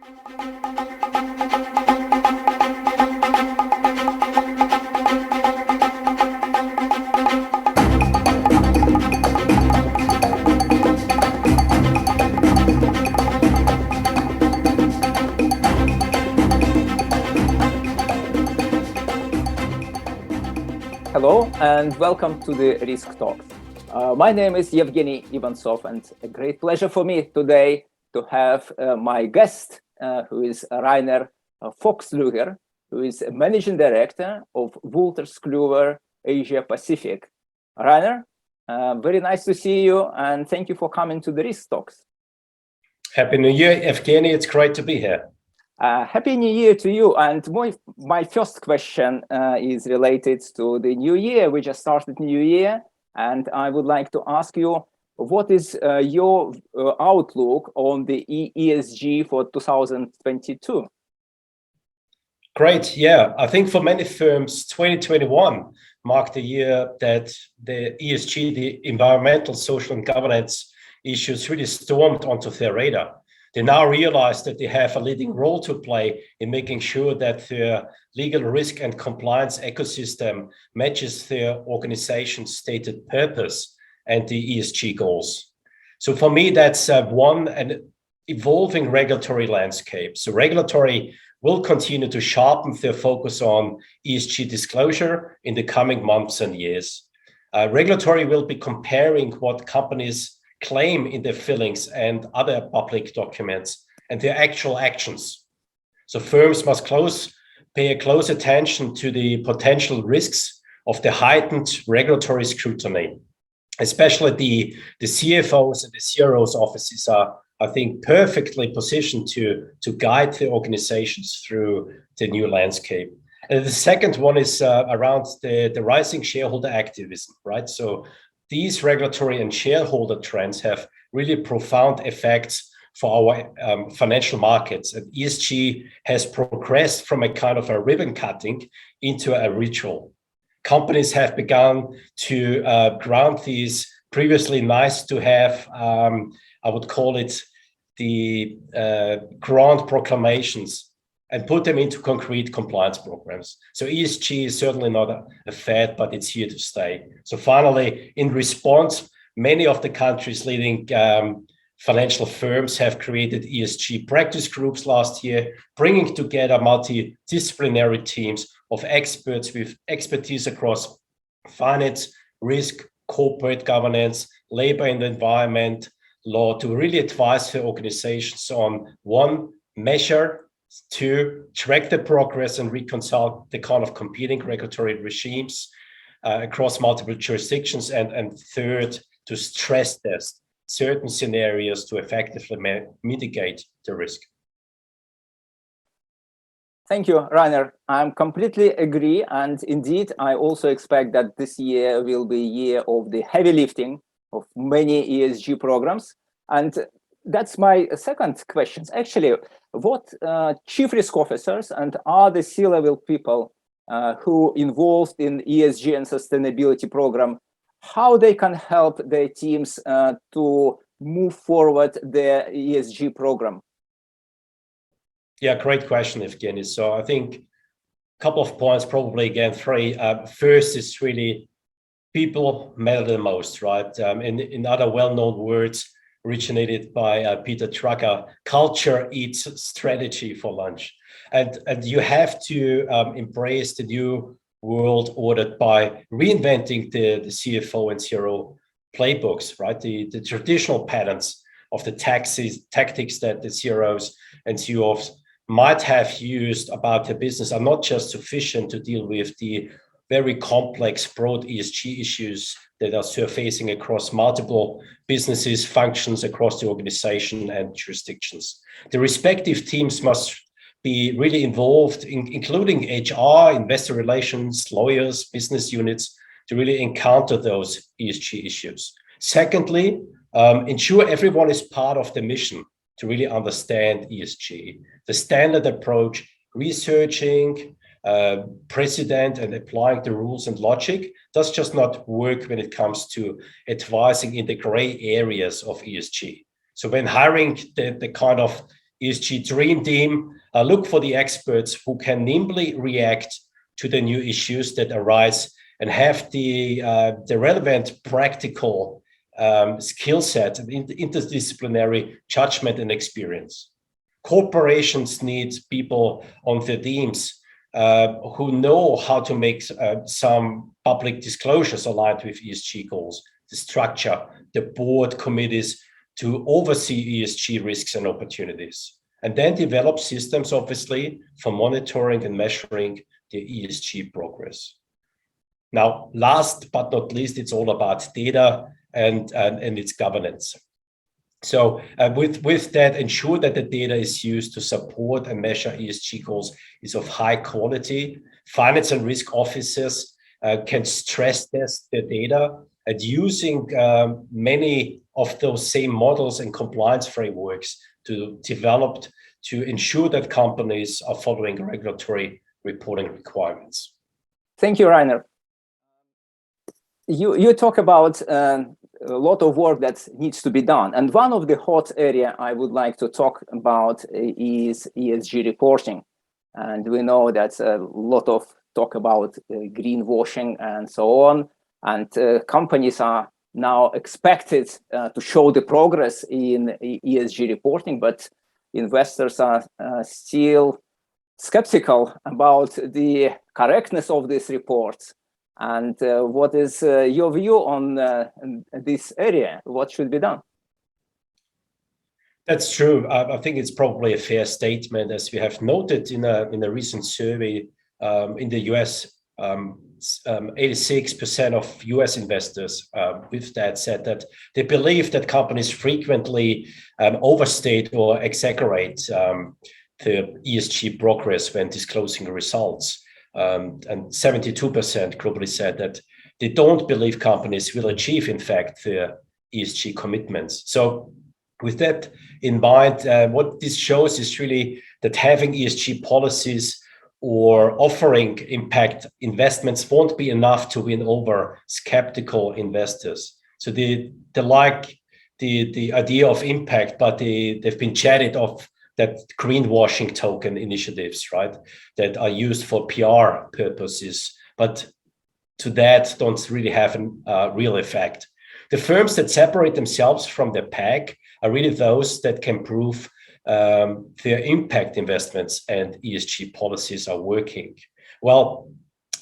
Hello and welcome to the Risk Talks. My name is Evgueni Ivantsov, and a great pleasure for me today to have my guest, who is Rainer Fuchsluger, who is Managing Director of Wolters Kluwer Asia Pacific. Rainer, very nice to see you, and thank you for coming to the Risk Talks. Happy New Year, Evgeny. It's great to be here. Happy New Year to you. And my first question is related to the new year. We just started new year, and I would like to ask you, what is your outlook on the ESG for 2022? Great. Yeah, I think for many firms, 2021 marked the year that the ESG, the environmental, social, and governance issues really stormed onto their radar. They now realize that they have a leading role to play in making sure that their legal risk and compliance ecosystem matches their organization's stated purpose and the ESG goals. So for me, that's an evolving regulatory landscape. So regulatory will continue to sharpen their focus on ESG disclosure in the coming months and years. Regulatory will be comparing what companies claim in their fillings and other public documents and their actual actions. So firms must pay close attention to the potential risks of the heightened regulatory scrutiny. Especially the CFOs and the CROs offices are, I think, perfectly positioned to guide the organizations through the new landscape. And the second one is around the rising shareholder activism, right? So these regulatory and shareholder trends have really profound effects for our financial markets. And ESG has progressed from a kind of a ribbon cutting into a ritual. Companies have begun to ground these previously nice to have, I would call it the grand proclamations, and put them into concrete compliance programs. So ESG is certainly not a fad, but it's here to stay. So finally, in response, many of the country's leading financial firms have created ESG practice groups last year, bringing together multidisciplinary teams of experts with expertise across finance, risk, corporate governance, labor and environment, law, to really advise the organizations on one, measure, to track the progress and reconcile the kind of competing regulatory regimes across multiple jurisdictions, and third, to stress test certain scenarios to effectively mitigate the risk. Thank you, Rainer. I completely agree, and indeed, I also expect that this year will be a year of the heavy lifting of many ESG programs. And that's my second question. Actually, what chief risk officers and other C-level people who involved in ESG and sustainability program, how they can help their teams to move forward their ESG program? Yeah, great question, Evgeny. So I think a couple of points, probably again three. First is really people matter the most, right? In other well-known words, originated by Peter Drucker, culture eats strategy for lunch. And you have to embrace the new world order by reinventing the CFO and CRO playbooks, right? The traditional patterns of the tactics that the CROs and CEOs might have used about the business are not just sufficient to deal with the very complex, broad ESG issues that are surfacing across multiple businesses, functions across the organization and jurisdictions. The respective teams must be really involved, including HR, investor relations, lawyers, business units, to really encounter those ESG issues. Secondly, ensure everyone is part of the mission to really understand ESG. The standard approach, researching, precedent and applying the rules and logic does just not work when it comes to advising in the gray areas of ESG. So when hiring the kind of ESG Dream Team look for the experts who can nimbly react to the new issues that arise and have the relevant practical skill set and interdisciplinary judgment and experience. Corporations need people on their teams who know how to make some public disclosures aligned with ESG goals, the structure, the board committees to oversee ESG risks and opportunities, and then develop systems, obviously, for monitoring and measuring the ESG progress. Now, last but not least, it's all about data and its governance. So with that, ensure that the data is used to support and measure ESG goals is of high quality. Finance and risk officers can stress test the data and using many of those same models and compliance frameworks to develop to ensure that companies are following regulatory reporting requirements. Thank you, Rainer. You talk about a lot of work that needs to be done. And one of the hot area I would like to talk about is ESG reporting. And we know that's a lot of talk about greenwashing and so on. And companies are now expected to show the progress in ESG reporting, but investors are still skeptical about the correctness of these reports. And what is your view on this area? What should be done? That's true. I think it's probably a fair statement, as we have noted in a recent survey in the US. 86% of US investors with that said that they believe that companies frequently overstate or exaggerate the ESG progress when disclosing results. And 72% globally said that they don't believe companies will achieve, in fact, their ESG commitments. So with that in mind, what this shows is really that having ESG policies or offering impact investments won't be enough to win over skeptical investors. So they like the idea of impact, but they've been chatted off that greenwashing token initiatives, right, that are used for PR purposes, but to that don't really have a real effect. The firms that separate themselves from the pack are really those that can prove their impact investments and ESG policies are working. Well,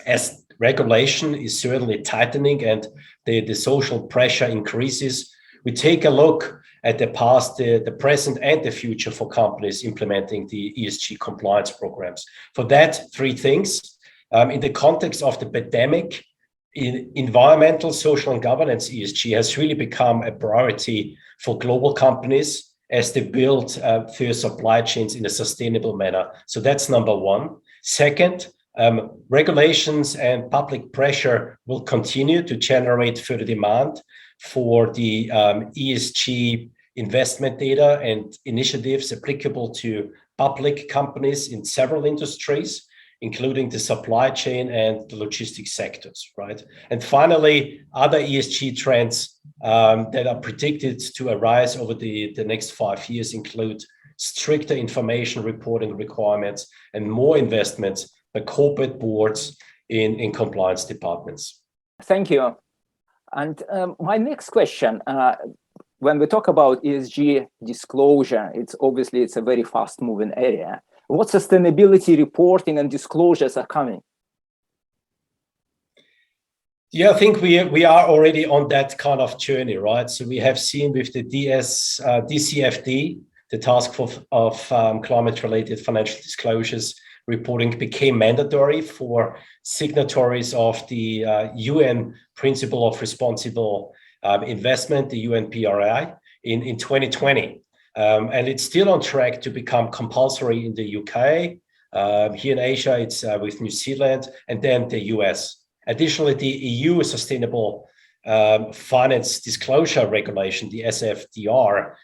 as regulation is certainly tightening and the social pressure increases, we take a look at the past, the present, and the future for companies implementing the ESG compliance programs. For that, three things. In the context of the pandemic, environmental, social, and governance ESG has really become a priority for global companies as they build their supply chains in a sustainable manner. So that's number one. Second, regulations and public pressure will continue to generate further demand for the ESG investment data and initiatives applicable to public companies in several industries, including the supply chain and the logistics sectors, right? And finally, other ESG trends that are predicted to arise over the next 5 years include stricter information reporting requirements and more investments by corporate boards in compliance departments. Thank you. And my next question, when we talk about ESG disclosure, it's a very fast moving area. What sustainability reporting and disclosures are coming? Yeah, I think we are already on that kind of journey, right? So we have seen with the DCFD, the Task Force of Climate-Related Financial Disclosures reporting became mandatory for signatories of the UN Principle of Responsible Investment, the UNPRI, in 2020. And it's still on track to become compulsory in the UK. Here in Asia, it's with New Zealand and then the US. Additionally, the EU Sustainable Finance Disclosure Regulation, the SFDR,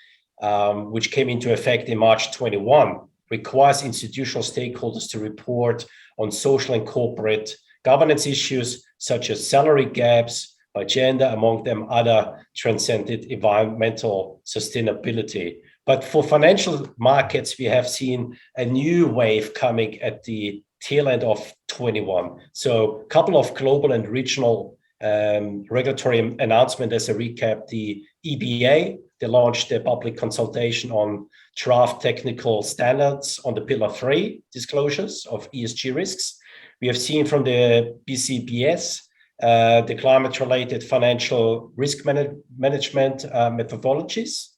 which came into effect in March 21, requires institutional stakeholders to report on social and corporate governance issues such as salary gaps by gender, among them other transcendent environmental sustainability, But for financial markets, we have seen a new wave coming at the tail end of 21. So a couple of global and regional regulatory announcements. As a recap, the EBA, they launched a public consultation on draft technical standards on the Pillar 3 disclosures of ESG risks. We have seen from the BCBS, the climate-related financial risk management methodologies.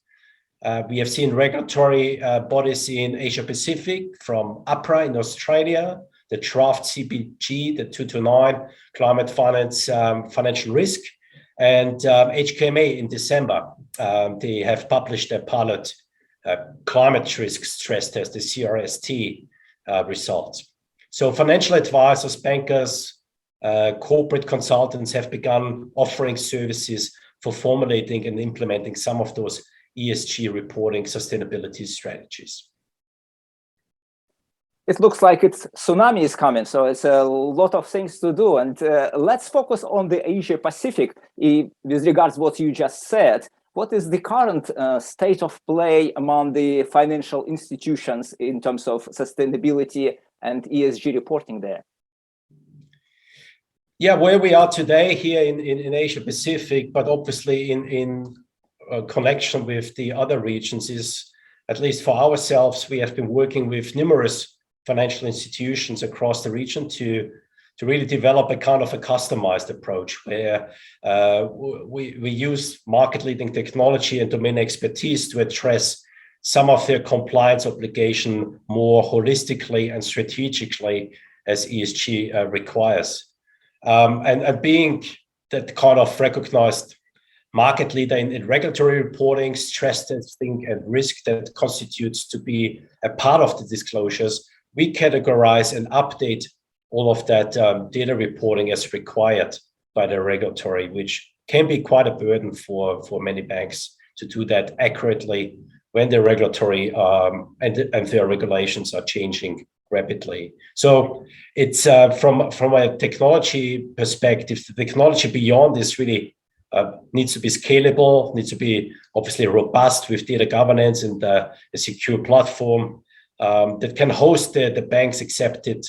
We have seen regulatory bodies in Asia Pacific, from APRA in Australia, the draft CPG, the 229 climate finance financial risk, and HKMA in December. They have published a pilot climate risk stress test, the CRST results. So financial advisors, bankers, corporate consultants have begun offering services for formulating and implementing some of those ESG reporting sustainability strategies. It looks like tsunami is coming, so it's a lot of things to do. And let's focus on the Asia Pacific with regards to what you just said. What is the current state of play among the financial institutions in terms of sustainability and ESG reporting there? Yeah, where we are today here in Asia Pacific, but obviously in connection with the other regions, is, at least for ourselves, we have been working with numerous financial institutions across the region to really develop a kind of a customized approach where we use market-leading technology and domain expertise to address some of their compliance obligation more holistically and strategically as ESG requires. And being that kind of recognized market leader in regulatory reporting, stress testing, and risk that constitutes to be a part of the disclosures, we categorize and update all of that data reporting as required by the regulatory, which can be quite a burden for many banks to do that accurately when the regulatory and their regulations are changing rapidly. So it's from a technology perspective, the technology beyond this really needs to be scalable, needs to be obviously robust with data governance and a secure platform that can host the bank's accepted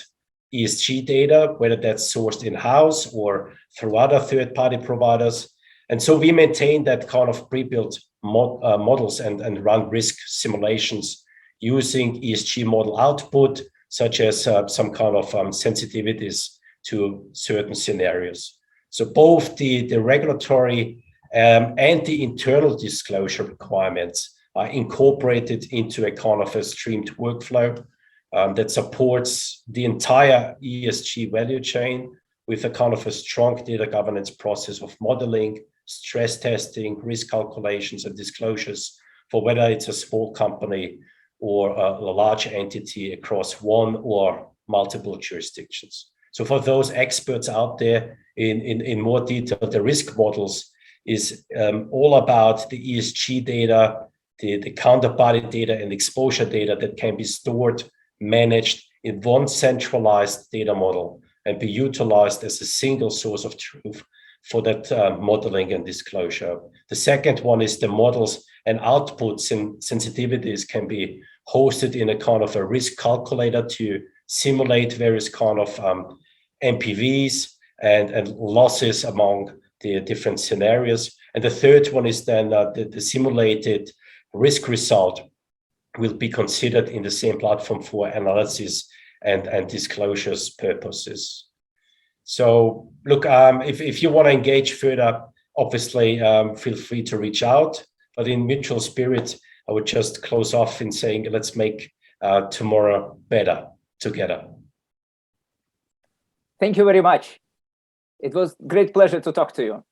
ESG data, whether that's sourced in-house or through other third-party providers. And so we maintain that kind of pre-built models and run risk simulations using ESG model output, such as some kind of sensitivities to certain scenarios. So both the regulatory and the internal disclosure requirements are incorporated into a kind of a streamed workflow that supports the entire ESG value chain with a kind of a strong data governance process of modeling, stress testing, risk calculations, and disclosures for whether it's a small company or a large entity across one or multiple jurisdictions. So for those experts out there in more detail, the risk models is all about the ESG data, the counterparty data and exposure data that can be stored, managed in one centralized data model and be utilized as a single source of truth for that modeling and disclosure. The second one is the models and outputs and sensitivities can be hosted in a kind of a risk calculator to simulate various kind of NPVs and losses among the different scenarios. And the third one is then the simulated risk result will be considered in the same platform for analysis and disclosures purposes. So look, if you want to engage further, obviously feel free to reach out. But in mutual spirit, I would just close off in saying, let's make tomorrow better together. Thank you very much. It was a great pleasure to talk to you.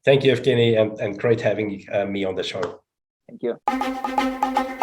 Thank you, Evgueni, and great having me on the show. Thank you.